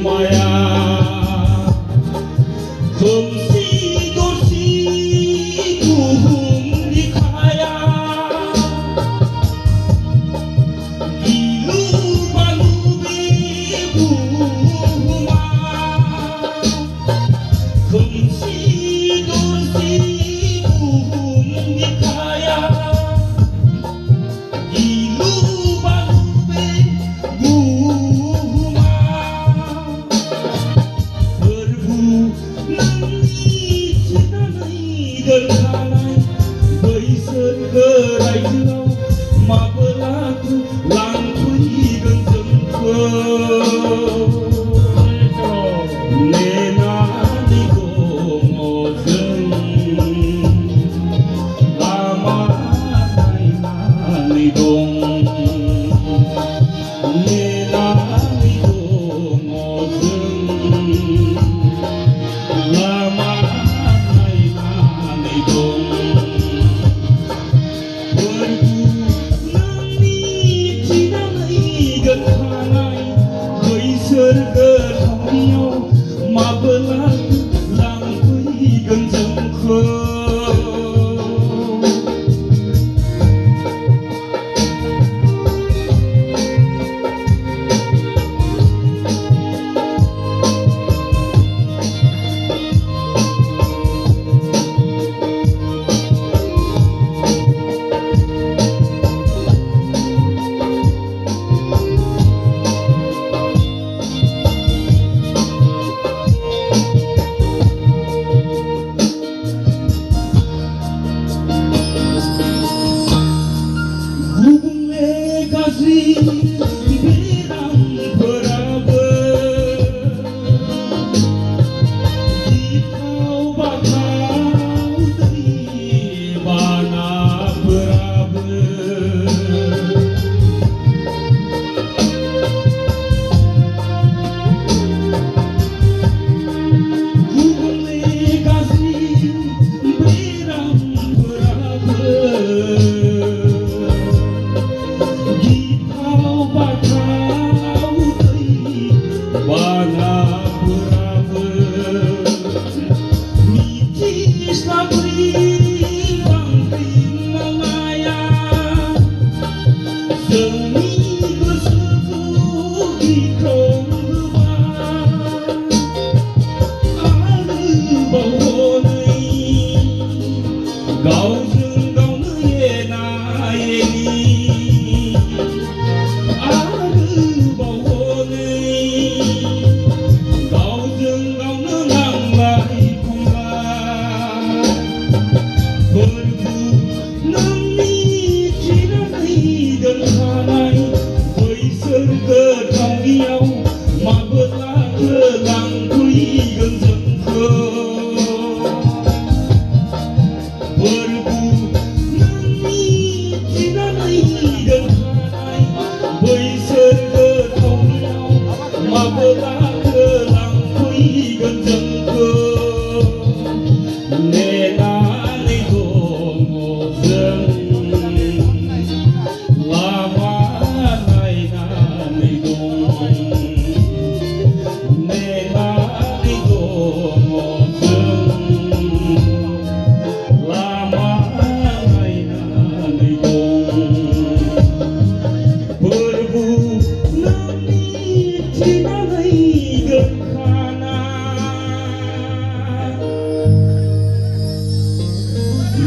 माया खोमसि दरसि बुहुम बिखाया गिलु बालु बे बुहुमा खोमसि दरसि बुहुम बिखाया गिलु बालु बे बुहुमा फोरबु नोंनि थिनानै दोनखानाय बैसोर गोराइजोआव माबोलाथो लांफैगोन जोंखौ नेनानै दङ जों लामा नायनानै दं नेनानै दङ जों लामा नायनानै दं फोरबु नोंनि थिनानै दोनखानाय बैसोर गोथावनियाव माबोलाथो लांफैगोन जोंखौ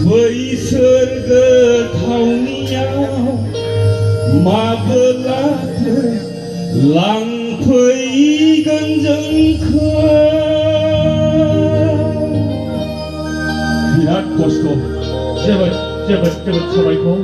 बैसोर गोथावनियाव माबोलाथो लांफैगोन जोंखौ बिराद खस्थ' जोबोद साबायखर